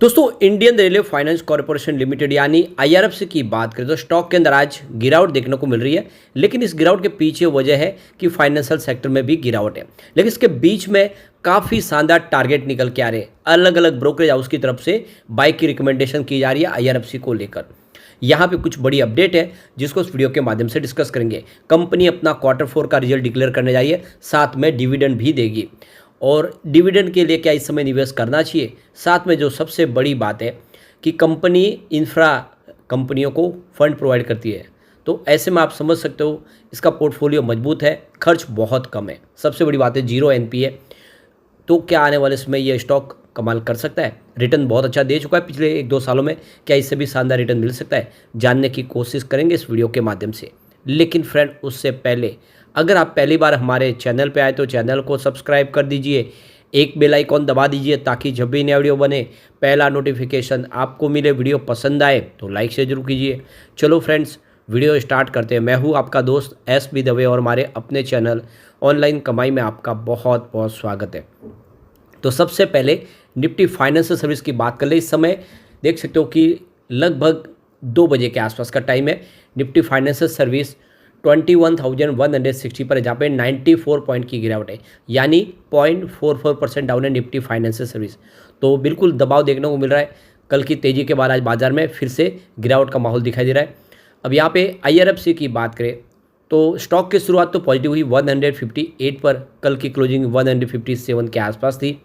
दोस्तों Indian railway finance corporation limited यानी IRFC की बात करें तो स्टॉक के अंदर आज गिरावट देखने को मिल रही है। लेकिन इस गिरावट के पीछे वजह है कि फाइनेंशियल सेक्टर में भी गिरावट है। लेकिन इसके बीच में काफ़ी शानदार टारगेट निकल के आ रहे हैं। अलग अलग ब्रोकरेज हाउस की तरफ से बाई की रिकमेंडेशन की जा रही है आईआरएफसी को लेकर। यहाँ पे कुछ बड़ी अपडेट है जिसको इस वीडियो के माध्यम से डिस्कस करेंगे। कंपनी अपना क्वार्टर 4 का रिजल्ट डिक्लेयर करने जा रही है, साथ में डिविडेंड भी देगी। और डिविडेंड के लिए क्या इस समय निवेश करना चाहिए, साथ में जो सबसे बड़ी बात है कि कंपनी इंफ्रा कंपनियों को फंड प्रोवाइड करती है। तो ऐसे में आप समझ सकते हो इसका पोर्टफोलियो मजबूत है, खर्च बहुत कम है। सबसे बड़ी बात है जीरो एनपीए। तो क्या आने वाले समय ये स्टॉक कमाल कर सकता है? रिटर्न बहुत अच्छा दे चुका है पिछले 1-2 सालों में। क्या इससे भी शानदार रिटर्न मिल सकता है? जानने की कोशिश करेंगे इस वीडियो के माध्यम से। लेकिन फ्रेंड, उससे पहले अगर आप पहली बार हमारे चैनल पे आए तो चैनल को सब्सक्राइब कर दीजिए, एक बेल आइकॉन दबा दीजिए ताकि जब भी नया वीडियो बने पहला नोटिफिकेशन आपको मिले। वीडियो पसंद आए तो लाइक शेयर जरूर कीजिए। चलो फ्रेंड्स, वीडियो स्टार्ट करते हैं। मैं हूँ आपका दोस्त एस बी दवे और हमारे अपने चैनल ऑनलाइन कमाई में आपका बहुत बहुत स्वागत है। तो सबसे पहले निफ्टी फाइनेंशियल सर्विस की बात कर ले। इस समय देख सकते हो कि लगभग 2 बजे के आसपास का टाइम है। निफ्टी फाइनेंशियल सर्विस 21,160 पर है, जहाँ पे 94 पॉइंट की गिरावट है, यानी 0.44% डाउन है निफ्टी फाइनेंशियल सर्विस। तो बिल्कुल दबाव देखने को मिल रहा है। कल की तेज़ी के बाद आज बाजार में फिर से गिरावट का माहौल दिखाई दे रहा है। अब यहाँ पे आईआरएफसी की बात करें तो स्टॉक की शुरुआत तो पॉजिटिव हुई 158 पर। कल की क्लोजिंग 157 के आसपास थी।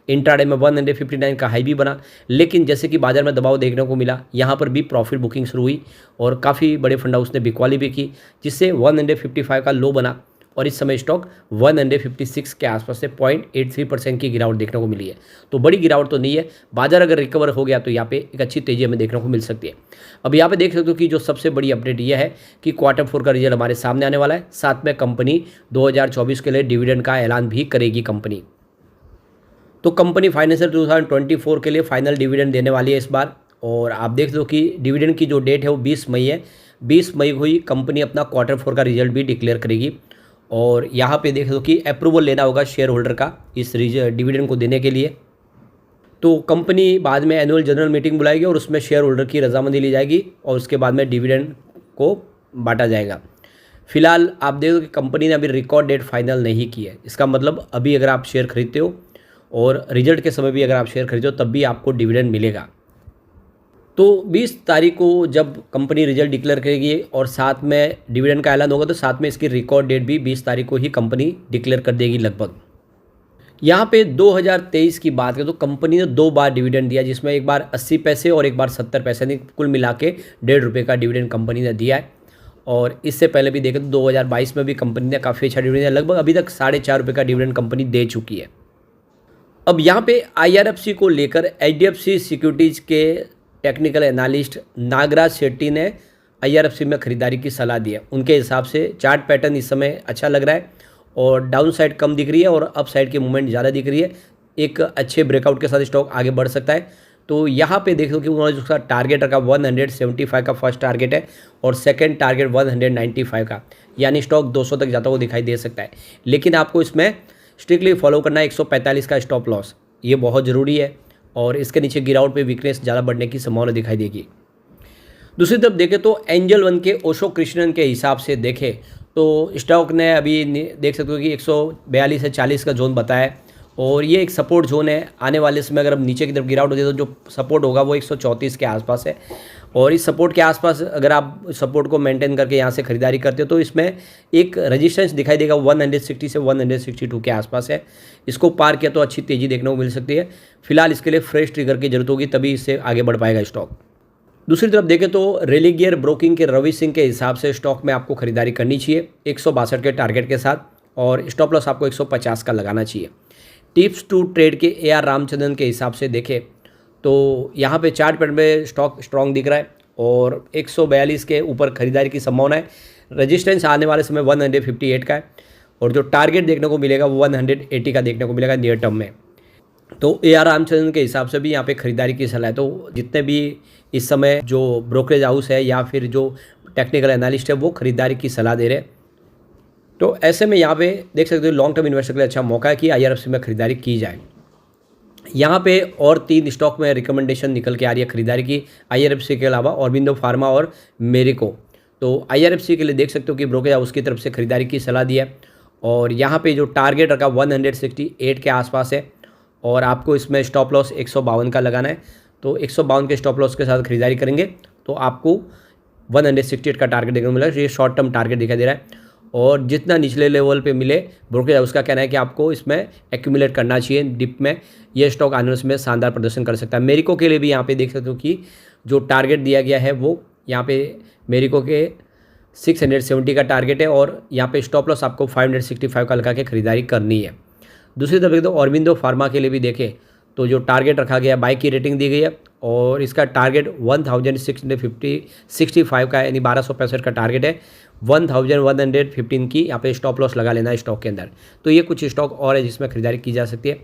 इंट्राडे में 159 का हाई भी बना। लेकिन जैसे कि बाजार में दबाव देखने को मिला, यहाँ पर भी प्रॉफिट बुकिंग शुरू हुई और काफ़ी बड़े फंड हाउस ने बिकवाली भी की, जिससे 155 का लो बना और इस समय स्टॉक 156 के आसपास से 0.83% की गिरावट देखने को मिली है। तो बड़ी गिरावट तो नहीं है। बाजार अगर रिकवर हो गया तो यहाँ पे एक अच्छी तेजी हमें देखने को मिल सकती है। अब यहाँ पे देख सकते हो कि जो सबसे बड़ी अपडेट यह है कि क्वार्टर 4 का रिजल्ट हमारे सामने आने वाला है। साथ में कंपनी 2024 के लिए डिविडेंड का ऐलान भी करेगी कंपनी। तो कंपनी फाइनेंशियल 2024 के लिए फाइनल डिविडेंड देने वाली है इस बार। और आप देख लो कि डिविडेंड की जो डेट है वो 20 मई है। 20 मई को ही कंपनी अपना क्वार्टर 4 का रिजल्ट भी डिक्लेयर करेगी। और यहाँ पे देख लो कि अप्रूवल लेना होगा शेयर होल्डर का इस डिविडेंड को देने के लिए। तो कंपनी बाद में एनुअल जनरल मीटिंग बुलाएगी और उसमें शेयर होल्डर की रजामंदी ली जाएगी और उसके बाद में डिविडेंड को बांटा जाएगा। फिलहाल आप देखो कि कंपनी ने अभी रिकॉर्ड डेट फाइनल नहीं की है। इसका मतलब अभी अगर आप शेयर खरीदते हो और रिजल्ट के समय भी अगर आप शेयर खरीदो तब भी आपको डिविडेंड मिलेगा। तो 20 तारीख को जब कंपनी रिजल्ट डिक्लेयर करेगी और साथ में डिविडेंड का ऐलान होगा तो साथ में इसकी रिकॉर्ड डेट भी 20 तारीख को ही कंपनी डिक्लेयर कर देगी लगभग। यहाँ पे 2023 की बात करें तो कंपनी ने 2 बार डिविडेंड दिया, जिसमें एक बार 80 पैसे और एक बार 70 पैसे, यानी कुल मिला के ₹1.5 का डिविडेंड कंपनी ने दिया है। और इससे पहले भी देखें तो 2022 में भी कंपनी ने काफ़ी अच्छा डिविडेंड दिया। लगभग अभी तक ₹4.5 का डिविडेंड कंपनी दे चुकी है। अब यहाँ पे आईआरएफसी को लेकर एचडीएफसी सिक्योरिटीज़ के टेक्निकल एनालिस्ट नागराज शेट्टी ने आईआरएफसी में खरीदारी की सलाह दी है। उनके हिसाब से चार्ट पैटर्न इस समय अच्छा लग रहा है और डाउन साइड कम दिख रही है और अप साइड की मूवमेंट ज़्यादा दिख रही है। एक अच्छे ब्रेकआउट के साथ स्टॉक आगे बढ़ सकता है। तो यहाँ पे देख लो कि उन्होंने उसका टारगेट रखा 175 का फर्स्ट टारगेट है और सेकंड टारगेट 195 का, यानी स्टॉक 200 तक जाता हुआ दिखाई दे सकता है। लेकिन आपको इसमें स्ट्रिक्टली फॉलो करना है 145 का स्टॉप लॉस, ये बहुत ज़रूरी है और इसके नीचे गिरावट पे वीकनेस ज़्यादा बढ़ने की संभावना दिखाई देगी। दूसरी तरफ देखें तो एंजल वन के ओशो कृष्णन के हिसाब से देखें तो स्टॉक ने अभी देख सकते हो कि 142 से 40 का जोन बताया है और ये एक सपोर्ट जोन है। आने वाले समय अगर अब नीचे की तरफ गिरावट होती है तो जो सपोर्ट होगा वो 134 के आसपास है और इस सपोर्ट के आसपास अगर आप सपोर्ट को मेंटेन करके यहाँ से खरीदारी करते हो तो इसमें एक रेजिस्टेंस दिखाई देगा 160 से 162 के आसपास है। इसको पार किया तो अच्छी तेज़ी देखने को मिल सकती है। फिलहाल इसके लिए फ्रेश ट्रिगर की जरूरत होगी, तभी इससे आगे बढ़ पाएगा स्टॉक। दूसरी तरफ देखें तो रेलिगियर ब्रोकिंग के रवि सिंह के हिसाब से स्टॉक में आपको खरीदारी करनी चाहिए 162 के टारगेट के साथ और स्टॉप लॉस आपको 150 का लगाना चाहिए। टिप्स टू ट्रेड के AR रामचंद्रन के हिसाब से देखें तो यहाँ पे चार्ट पैटर्न में स्टॉक स्ट्रॉन्ग दिख रहा है और 142 के ऊपर खरीदारी की संभावना है। रजिस्टेंस आने वाले समय 158 का है और जो टारगेट देखने को मिलेगा वो 180 का देखने को मिलेगा नियर टर्म में। तो AR रामचंद्रन के हिसाब से भी यहाँ पे खरीदारी की सलाह है। तो जितने भी इस समय जो ब्रोकरेज हाउस है या फिर जो टेक्निकल एनालिस्ट है वो खरीदारी की सलाह दे रहे हैं। तो ऐसे में यहाँ पे देख सकते हो लॉन्ग टर्म इन्वेस्टर के लिए अच्छा मौका है कि आईआरएफसी में खरीदारी की जाए। यहाँ पे और 3 स्टॉक में रिकमेंडेशन निकल के आ रही है खरीदारी की, IRFC के अलावा ऑरबिंदो फार्मा और मेरिको। तो IRFC के लिए देख सकते हो कि ब्रोकर हाउस की तरफ से खरीदारी की सलाह दी है और यहाँ पे जो टारगेट रखा 168 के आसपास है और आपको इसमें स्टॉप लॉस 152 का लगाना है। तो 152 के स्टॉप लॉस के साथ खरीदारी करेंगे तो आपको 168 का टारगेट देखने को मिलेगा। ये शॉर्ट टर्म टारगेट दिखाई दे रहा है और जितना निचले लेवल पे मिले ब्रोकर हाउस का कहना है कि आपको इसमें एक्यूमुलेट करना चाहिए डिप में। ये स्टॉक आने में शानदार प्रदर्शन कर सकता है। मेरिको के लिए भी यहाँ पे देख सकते हो कि जो टारगेट दिया गया है वो यहाँ पे मेरिको के 670 का टारगेट है और यहाँ पे स्टॉप लॉस आपको 565 का लगा के खरीदारी करनी है। दूसरी तरफ तो ऑरबिंदो फार्मा के लिए भी देखें तो जो टारगेट रखा गया बाई की रेटिंग दी गई है और इसका टारगेट 1665 का यानी 1265 का टारगेट है। 1115 की यहाँ पे स्टॉप लॉस लगा लेना है स्टॉक के अंदर। तो ये कुछ स्टॉक और है जिसमें खरीदारी की जा सकती है।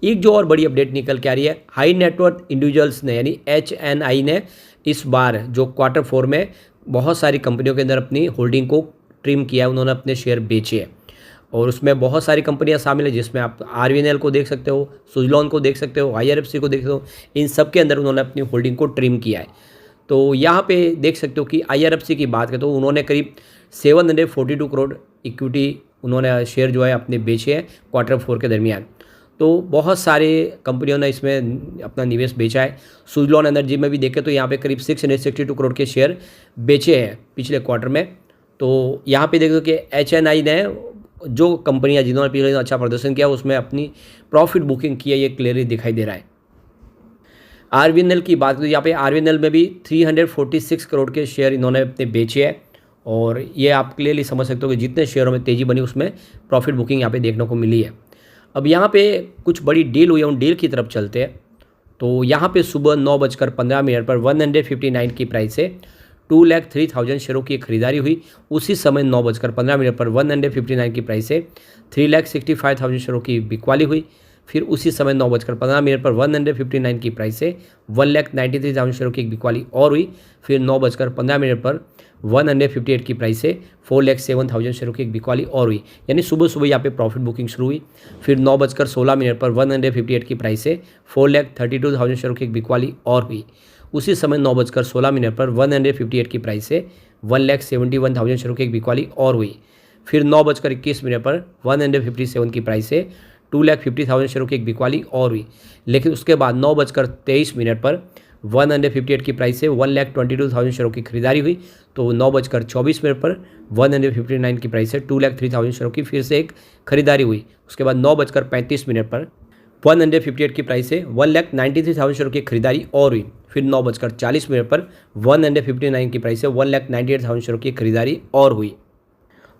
एक जो और बड़ी अपडेट निकल के आ रही है, हाई नेटवर्थ इंडिविजुअल्स ने यानी HNI ने इस बार जो Q4 में बहुत सारी कंपनियों के अंदर अपनी होल्डिंग को ट्रिम किया है, उन्होंने अपने शेयर बेचे हैं और उसमें बहुत सारी कंपनियां शामिल है जिसमें आप RVNL को देख सकते हो, सुजलॉन को देख सकते हो, IRFC को देख सकते हो। इन सब के अंदर उन्होंने अपनी होल्डिंग को ट्रिम किया है। तो यहाँ पे देख सकते हो कि IRFC की बात करें तो उन्होंने करीब 742 करोड़ इक्विटी उन्होंने शेयर जो है अपने बेचे हैं Q4 के दरमियान। तो बहुत सारे कंपनियों ने इसमें अपना निवेश बेचा है। सुजलॉन एनर्जी में भी देखें तो यहाँ पे करीब 662 करोड़ के शेयर बेचे हैं पिछले क्वार्टर में। तो यहाँ पे देखो कि HNI ने जो कंपनियां जिन्होंने पिछले अच्छा प्रदर्शन किया उसमें अपनी प्रॉफिट बुकिंग की है, ये क्लियरली दिखाई दे रहा है। RVNL की बात करें तो यहाँ पे RVNL में भी 346 करोड़ के शेयर इन्होंने अपने बेचे हैं और ये आप क्लियरली समझ सकते हो कि जितने शेयरों में तेज़ी बनी उसमें प्रॉफिट बुकिंग यहाँ पे देखने को मिली है। अब यहाँ पे कुछ बड़ी डील हुई है, उन डील की तरफ चलते हैं। तो यहाँ पे सुबह 9:15 पर 159 की प्राइस से 2,03,000 शेयरों की खरीदारी हुई। उसी समय 9:15 पर 159 की प्राइस से 3,65,000 शेयरों की बिकवाली हुई। फिर उसी समय 9:15 पर 159 की प्राइस से 1,93,000 शेयरों की एक बिकवाली और हुई। फिर 9:15 पर 158 की प्राइस से 4,07,000 शेयरों की एक बिकवाली और हुई। यानी सुबह सुबह यहाँ पे प्रॉफिट बुकिंग शुरू हुई। फिर 9:16 पर 158 की प्राइस से 4,32,000 शेयरों की एक बिकवाली और हुई। उसी समय 9:16 पर 158 की प्राइस से 1,71,000 शेयरों की एक बिकवाली और हुई। फिर 9:21 पर 157 की प्राइस से 2,50,000 शेयरों की एक बिकवाली और हुई। लेकिन उसके बाद 9:23 पर 158 की प्राइस से 1,22,000 शेयरों की खरीदारी हुई। तो 9:24 पर 159 की प्राइस से 2,03,000 शेयरों की फिर से एक खरीदारी हुई। उसके बाद 9:35 पर 158 की प्राइस से 1,93,000 शेयरों की खरीदारी और हुई। फिर 9:40 पर 159 की प्राइस से 1,98,000 शेयरों की खरीदारी और हुई।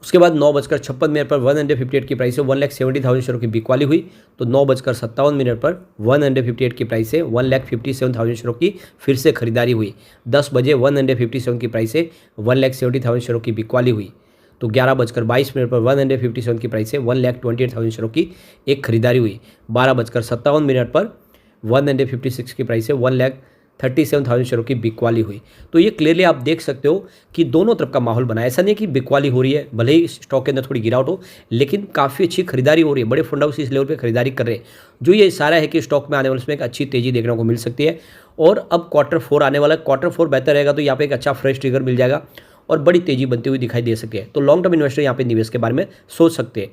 उसके बाद 9:56 पर 158 की प्राइस से 1,70,000 शेयरों की बिकवाली हुई। तो 9:57 पर 158 की प्राइस से 1,57,000 शेयरों की फिर से खरीदारी हुई। 10 बजे 157 की प्राइस से 1,70,000 शेयरों की बिकवाली हुई। तो 11:22 पर 157 की प्राइस से 1,28,000 शेयरों की एक खरीदारी हुई। 12:57 पर 156 की प्राइस से 1,37,000 शेयरों की बिकवाली हुई। तो ये क्लियरली आप देख सकते हो कि दोनों तरफ का माहौल बना है। ऐसा नहीं कि बिकवाली हो रही है, भले ही स्टॉक के अंदर थोड़ी गिरावट हो, लेकिन काफ़ी अच्छी खरीदारी हो रही है। बड़े फंड हाउस इस लेवल पे खरीदारी कर रहे हैं, जो ये इशारा है कि स्टॉक में आने वाले उसमें एक अच्छी तेज़ी देखने को मिल सकती है। और अब Q4 आने वाला है, Q4 बेहतर रहेगा तो यहाँ पे एक अच्छा फ्रेश ट्रिगर मिल जाएगा और बड़ी तेज़ी बनती हुई दिखाई दे सकती है। तो लॉन्ग टर्म इन्वेस्टर यहाँ पे निवेश के बारे में सोच सकते हैं।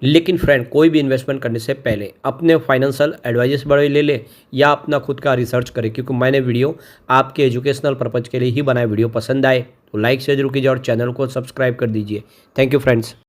लेकिन फ्रेंड, कोई भी इन्वेस्टमेंट करने से पहले अपने फाइनेंशियल एडवाइजर्स बड़े ले ले या अपना खुद का रिसर्च करें, क्योंकि मैंने वीडियो आपके एजुकेशनल पर्पज़ के लिए ही बनाया। वीडियो पसंद आए तो लाइक शेयर जरूर कीजिए और चैनल को सब्सक्राइब कर दीजिए। Thank you friends.